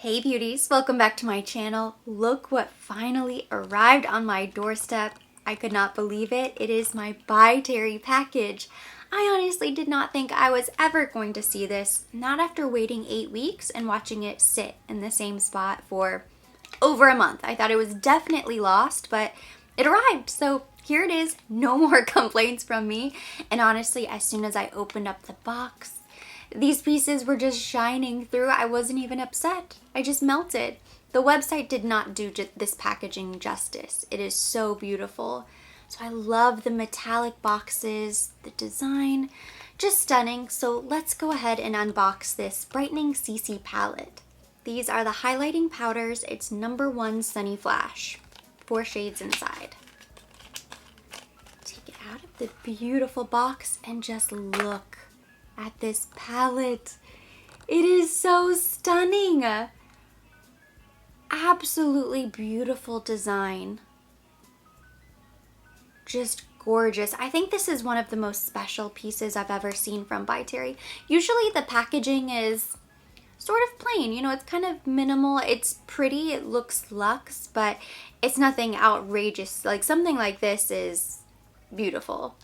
Hey beauties, welcome back to my channel. Look what finally arrived on my doorstep. I could not believe it. It is my By Terry package. I honestly did not think I was ever going to see this, not after waiting 8 weeks and watching it sit in the same spot for over a month. I thought it was definitely lost, but it arrived. So here it is, no more complaints from me. And honestly, as soon as I opened up the box, these pieces were just shining through. I wasn't even upset. I just melted. The website did not do this packaging justice. It is so beautiful. So I love the metallic boxes, the design, just stunning. So let's go ahead and unbox this Brightening CC palette. These are the highlighting powders. It's #1 Sunny Flash. 4 shades inside. Take it out of the beautiful box and just look at this palette. It is so stunning. Absolutely beautiful design. Just gorgeous. I think this is one of the most special pieces I've ever seen from By Terry. Usually the packaging is sort of plain, you know, it's kind of minimal. It's pretty, it looks luxe, but it's nothing outrageous. Like something like this is beautiful.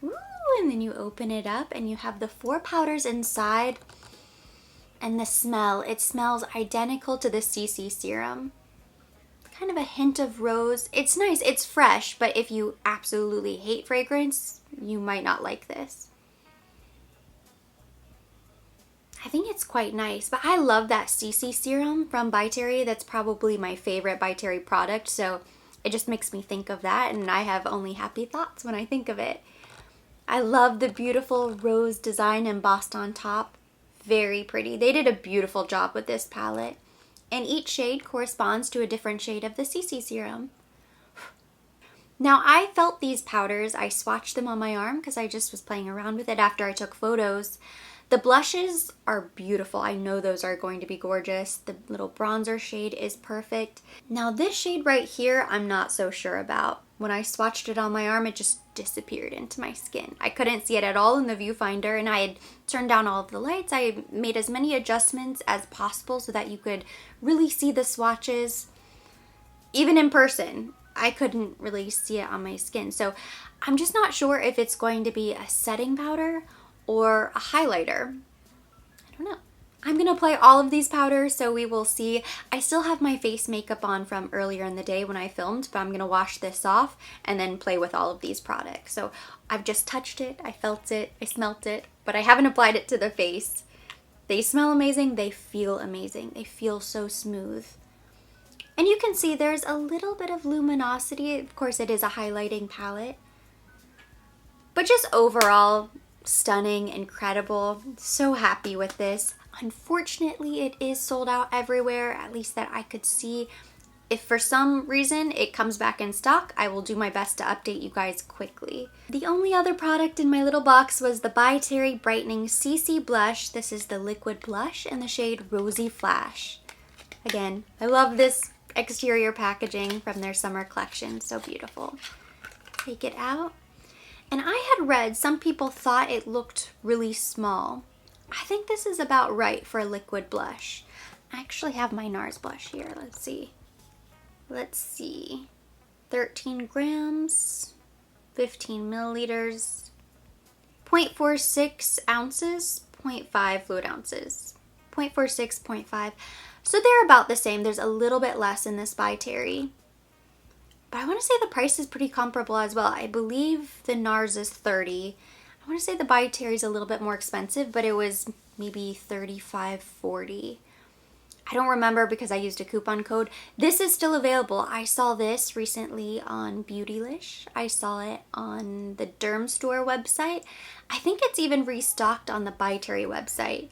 Ooh, and then you open it up and you have the 4 powders inside. And the smell, it smells identical to the CC Serum. Kind of a hint of rose. It's nice, it's fresh, but if you absolutely hate fragrance, you might not like this. I think it's quite nice, but I love that CC Serum from By Terry. That's probably my favorite By Terry product, so it just makes me think of that, and I have only happy thoughts when I think of it. I love the beautiful rose design embossed on top. Very pretty. They did a beautiful job with this palette. And each shade corresponds to a different shade of the CC Serum. Now I felt these powders, I swatched them on my arm because I just was playing around with it after I took photos. The blushes are beautiful. I know those are going to be gorgeous. The little bronzer shade is perfect. Now this shade right here, I'm not so sure about. When I swatched it on my arm, it just disappeared into my skin. I couldn't see it at all in the viewfinder, and I had turned down all of the lights. I made as many adjustments as possible so that you could really see the swatches. Even in person, I couldn't really see it on my skin. So I'm just not sure if it's going to be a setting powder or a highlighter. I don't know. I'm gonna apply all of these powders, so we will see. I still have my face makeup on from earlier in the day when I filmed, but I'm gonna wash this off and then play with all of these products. So I've just touched it, I felt it, I smelt it, but I haven't applied it to the face. They smell amazing, they feel amazing. They feel so smooth. And you can see there's a little bit of luminosity. Of course, it is a highlighting palette. But just overall, stunning, incredible. So happy with this. Unfortunately, it is sold out everywhere, at least that I could see. If for some reason it comes back in stock, I will do my best to update you guys quickly. The only other product in my little box was the By Terry Brightening CC Blush. This is the liquid blush in the shade Rosy Flash. Again, I love this exterior packaging from their summer collection. So beautiful. Take it out. And I had read some people thought it looked really small. I think this is about right for a liquid blush. I actually have my NARS blush here. Let's see. 13 grams, 15 milliliters, 0.46 ounces, 0.5 fluid ounces. 0.46, 0.5. So they're about the same. There's a little bit less in this By Terry. But I want to say the price is pretty comparable as well. I believe the NARS is 30. I want to say the By Terry is a little bit more expensive, but it was maybe $35, $40. I don't remember because I used a coupon code. This is still available. I saw this recently on Beautylish. I saw it on the Derm Store website. I think it's even restocked on the By Terry website.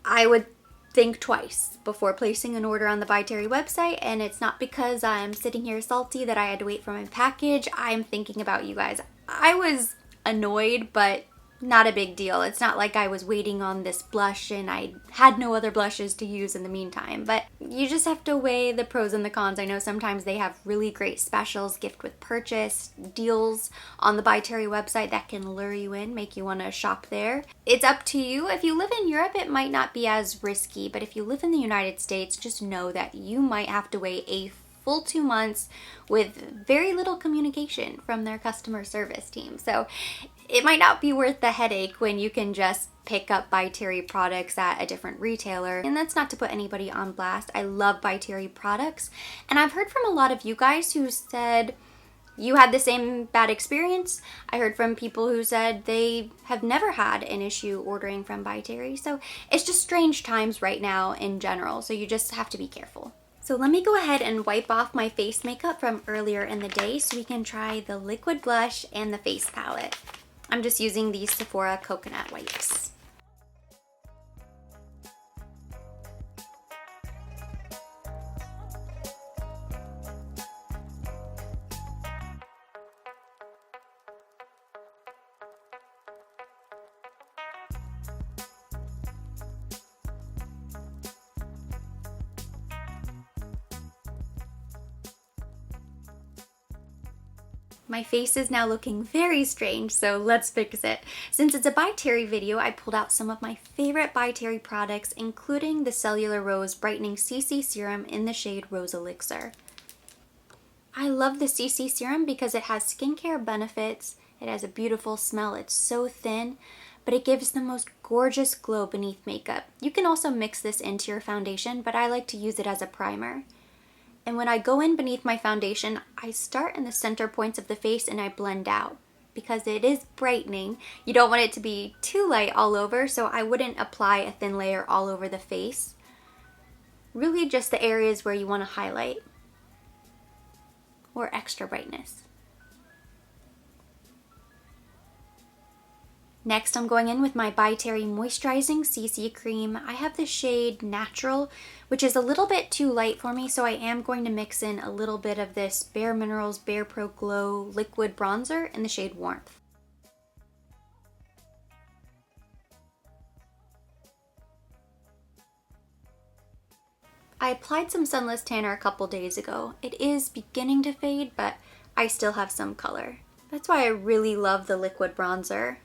I would think twice before placing an order on the By Terry website, and it's not because I'm sitting here salty that I had to wait for my package. I'm thinking about you guys. I was annoyed, but not a big deal. It's not like I was waiting on this blush and I had no other blushes to use in the meantime. But you just have to weigh the pros and the cons. I know sometimes they have really great specials, gift with purchase, deals on the By Terry website that can lure you in, make you want to shop there. It's up to you. If you live in Europe, it might not be as risky, but if you live in the United States, just know that you might have to wait a full 2 months with very little communication from their customer service team. So it might not be worth the headache when you can just pick up By Terry products at a different retailer. And that's not to put anybody on blast. I love By Terry products. And I've heard from a lot of you guys who said you had the same bad experience. I heard from people who said they have never had an issue ordering from By Terry. So it's just strange times right now in general. So you just have to be careful. So let me go ahead and wipe off my face makeup from earlier in the day so we can try the liquid blush and the face palette. I'm just using these Sephora coconut wipes. My face is now looking very strange, so let's fix it. Since it's a By Terry video, I pulled out some of my favorite By Terry products, including the Cellular Rose Brightening CC Serum in the shade Rose Elixir. I love the CC Serum because it has skincare benefits, it has a beautiful smell, it's so thin, but it gives the most gorgeous glow beneath makeup. You can also mix this into your foundation, but I like to use it as a primer. And when I go in beneath my foundation, I start in the center points of the face and I blend out. Because it is brightening, you don't want it to be too light all over, so I wouldn't apply a thin layer all over the face. Really just the areas where you want to highlight or extra brightness. Next, I'm going in with my By Terry Moisturizing CC Cream. I have the shade Natural, which is a little bit too light for me, so I am going to mix in a little bit of this Bare Minerals Bare Pro Glow Liquid Bronzer in the shade Warmth. I applied some Sunless Tanner a couple days ago. It is beginning to fade, but I still have some color. That's why I really love the liquid bronzer.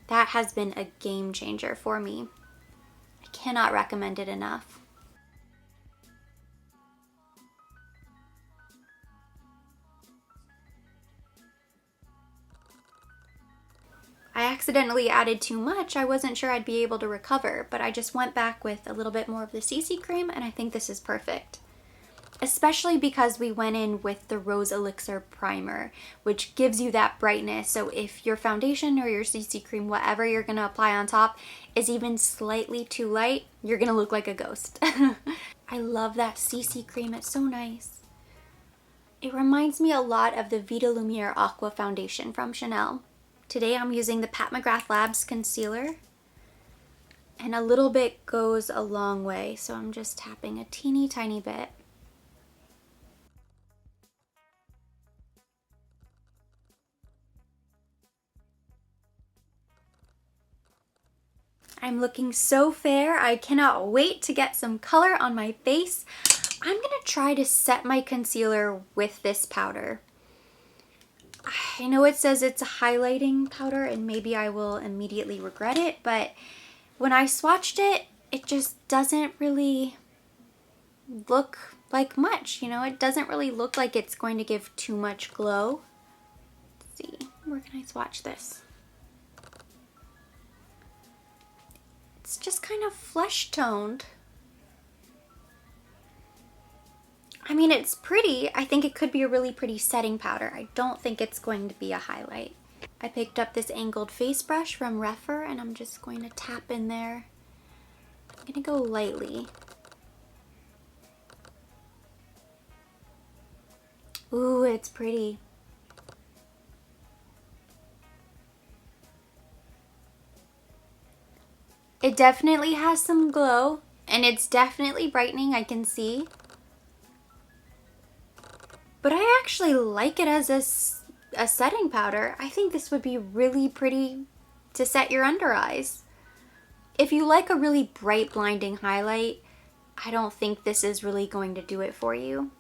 That has been a game changer for me. I cannot recommend it enough. I accidentally added too much. I wasn't sure I'd be able to recover, but I just went back with a little bit more of the CC cream and I think this is perfect. Especially because we went in with the Rose Elixir primer, which gives you that brightness. So if your foundation or your CC cream, whatever you're gonna apply on top, is even slightly too light, you're gonna look like a ghost. I love that CC cream, it's so nice. It reminds me a lot of the Vita Lumiere Aqua foundation from Chanel. Today I'm using the Pat McGrath Labs concealer, and a little bit goes a long way, so I'm just tapping a teeny tiny bit. I'm looking so fair. I cannot wait to get some color on my face. I'm gonna try to set my concealer with this powder. I know it says it's a highlighting powder and maybe I will immediately regret it, but when I swatched it, it just doesn't really look like much, you know? It doesn't really look like it's going to give too much glow. Let's see, where can I swatch this? It's just kind of flesh toned. I mean, it's pretty. I think it could be a really pretty setting powder. I don't think it's going to be a highlight. I picked up this angled face brush from Refer and I'm just going to tap in there. I'm gonna go lightly. Ooh, it's pretty. It definitely has some glow, and it's definitely brightening, I can see. But I actually like it as a setting powder. I think this would be really pretty to set your under eyes. If you like a really bright, blinding highlight, I don't think this is really going to do it for you.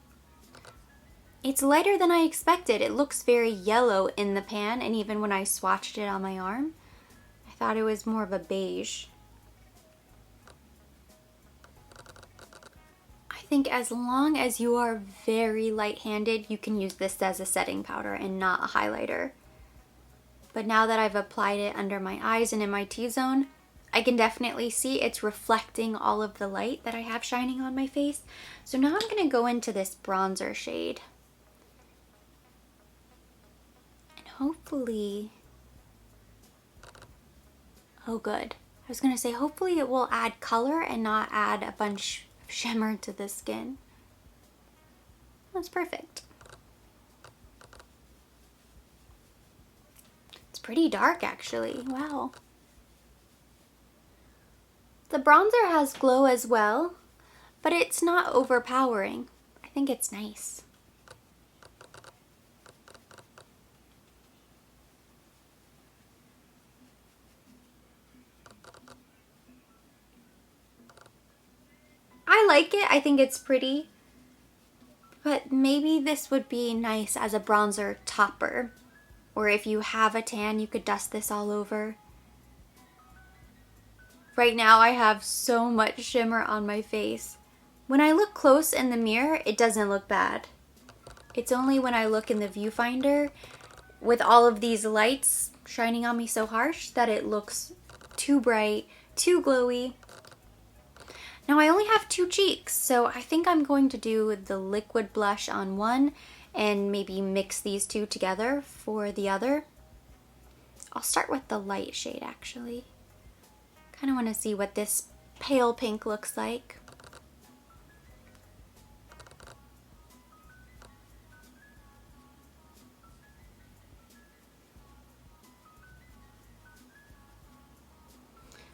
It's lighter than I expected. It looks very yellow in the pan, and even when I swatched it on my arm, I thought it was more of a beige. I think as long as you are very light-handed, you can use this as a setting powder and not a highlighter. But now that I've applied it under my eyes and in my T-zone, I can definitely see it's reflecting all of the light that I have shining on my face. So now I'm going to go into this bronzer shade. And hopefully, oh good. I was going to say hopefully it will add color and not add a bunch of shimmer to the skin. That's perfect. It's pretty dark actually, wow. The bronzer has glow as well, but it's not overpowering. I think it's nice. I like it. I think it's pretty, but maybe this would be nice as a bronzer topper, or if you have a tan, you could dust this all over. Right now I have so much shimmer on my face. When I look close in the mirror, it doesn't look bad. It's only when I look in the viewfinder with all of these lights shining on me so harsh that it looks too bright, too glowy. Now I only have 2 cheeks, so I think I'm going to do the liquid blush on one and maybe mix these two together for the other. I'll start with the light shade actually. Kind of want to see what this pale pink looks like.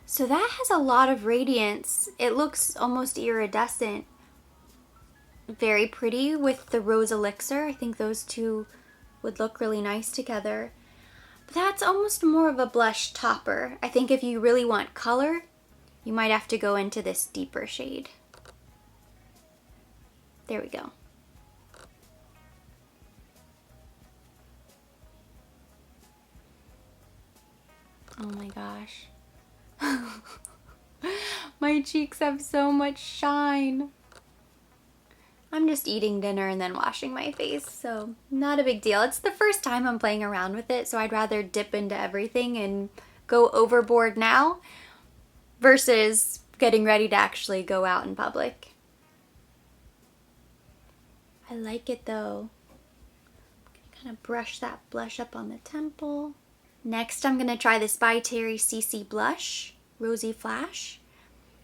So that has a lot of radiance. It looks almost iridescent. Very pretty with the Rose Elixir. I think those two would look really nice together. But that's almost more of a blush topper. I think if you really want color, you might have to go into this deeper shade. There we go. Oh my gosh. My cheeks have so much shine. I'm just eating dinner and then washing my face, so not a big deal. It's the first time I'm playing around with it, so I'd rather dip into everything and go overboard now versus getting ready to actually go out in public. I like it though. I'm gonna kind of brush that blush up on the temple. Next, I'm gonna try this By Terry CC blush, Rosy Flash.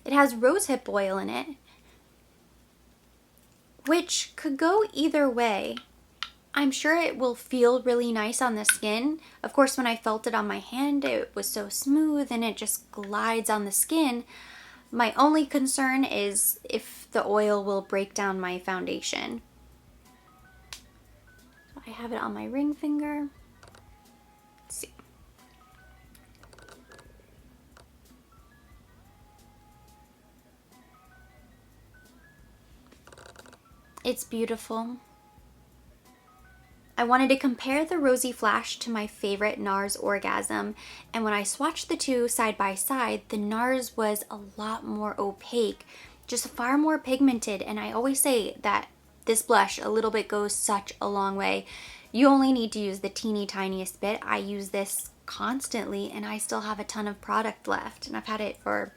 It has rosehip oil in it, which could go either way. I'm sure it will feel really nice on the skin. Of course, when I felt it on my hand, it was so smooth and it just glides on the skin. My only concern is if the oil will break down my foundation. I have it on my ring finger. Let's see. It's beautiful. I wanted to compare the Rosy Flash to my favorite NARS Orgasm, and when I swatched the two side by side, the NARS was a lot more opaque, just far more pigmented, and I always say that this blush, a little bit goes such a long way. You only need to use the teeny tiniest bit. I use this constantly, and I still have a ton of product left, and I've had it for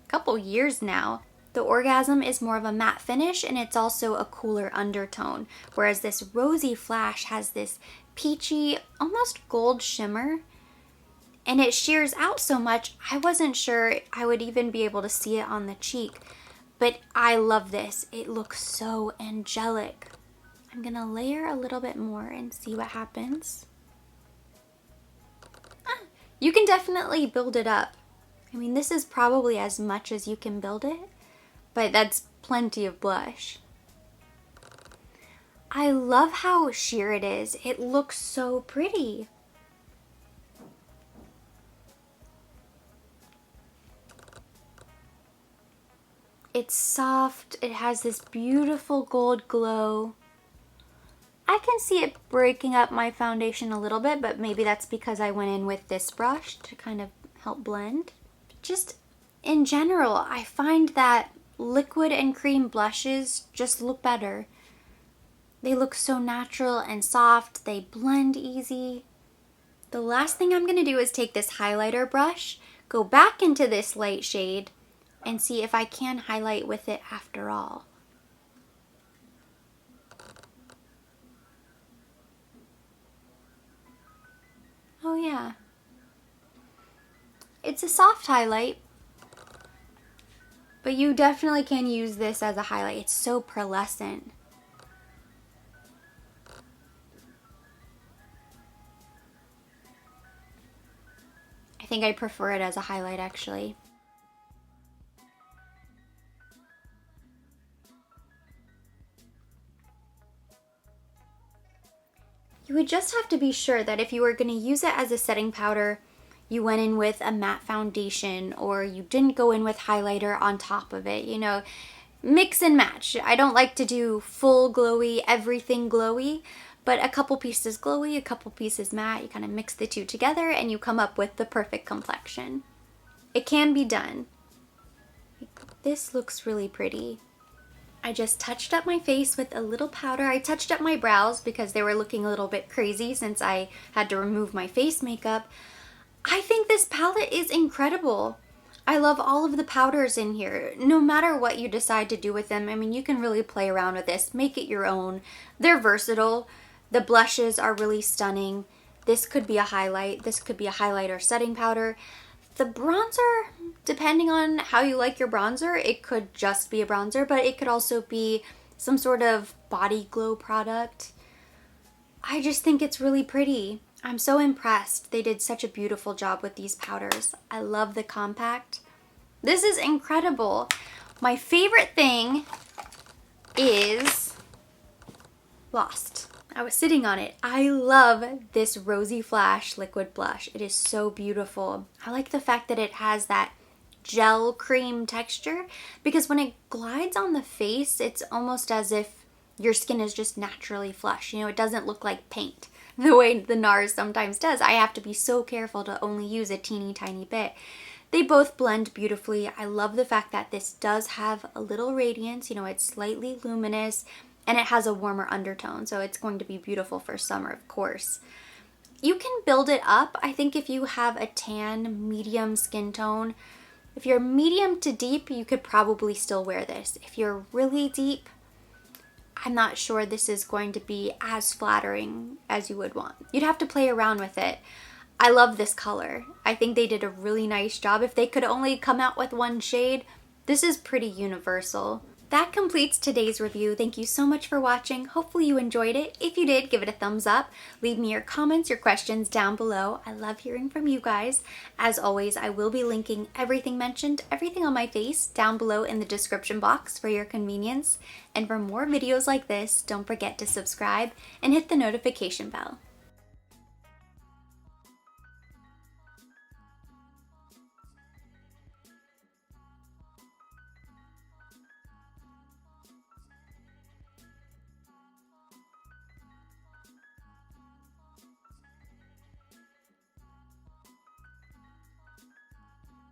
a couple years now. The Orgasm is more of a matte finish, and it's also a cooler undertone, whereas this Rosy Flash has this peachy, almost gold shimmer, and it shears out so much, I wasn't sure I would even be able to see it on the cheek, but I love this. It looks so angelic. I'm gonna layer a little bit more and see what happens. You can definitely build it up. I mean, this is probably as much as you can build it, but that's plenty of blush. I love how sheer it is. It looks so pretty. It's soft. It has this beautiful gold glow. I can see it breaking up my foundation a little bit, but maybe that's because I went in with this brush to kind of help blend. Just in general, I find that liquid and cream blushes just look better. They look so natural and soft. They blend easy. The last thing I'm going to do is take this highlighter brush, go back into this light shade, and see if I can highlight with it after all. Oh yeah. It's a soft highlight, but you definitely can use this as a highlight. It's so pearlescent. I think I prefer it as a highlight actually. You would just have to be sure that if you were going to use it as a setting powder, you went in with a matte foundation or you didn't go in with highlighter on top of it. You know, mix and match. I don't like to do full glowy, everything glowy, but a couple pieces glowy, a couple pieces matte. You kind of mix the two together and you come up with the perfect complexion. It can be done. This looks really pretty. I just touched up my face with a little powder. I touched up my brows because they were looking a little bit crazy since I had to remove my face makeup. I think this palette is incredible. I love all of the powders in here. No matter what you decide to do with them, I mean, you can really play around with this, make it your own. They're versatile. The blushes are really stunning. This could be a highlight. This could be a highlighter setting powder. The bronzer, depending on how you like your bronzer, it could just be a bronzer, but it could also be some sort of body glow product. I just think it's really pretty. I'm so impressed. They did such a beautiful job with these powders. I love the compact. This is incredible. My favorite thing is Lost. I was sitting on it. I love this Rosy Flash liquid blush. It is so beautiful. I like the fact that it has that gel cream texture because when it glides on the face, it's almost as if your skin is just naturally flush. You know, it doesn't look like paint the way the NARS sometimes does. I have to be so careful to only use a teeny tiny bit. They both blend beautifully. I love the fact that this does have a little radiance. You know, it's slightly luminous. And it has a warmer undertone, so it's going to be beautiful for summer, of course. You can build it up. I think if you have a tan, medium skin tone, if you're medium to deep, you could probably still wear this. If you're really deep, I'm not sure this is going to be as flattering as you would want. You'd have to play around with it. I love this color. I think they did a really nice job. If they could only come out with one shade, this is pretty universal. That completes today's review. Thank you so much for watching. Hopefully you enjoyed it. If you did, give it a thumbs up. Leave me your comments, your questions down below. I love hearing from you guys. As always, I will be linking everything mentioned, everything on my face down below in the description box for your convenience. And for more videos like this, don't forget to subscribe and hit the notification bell.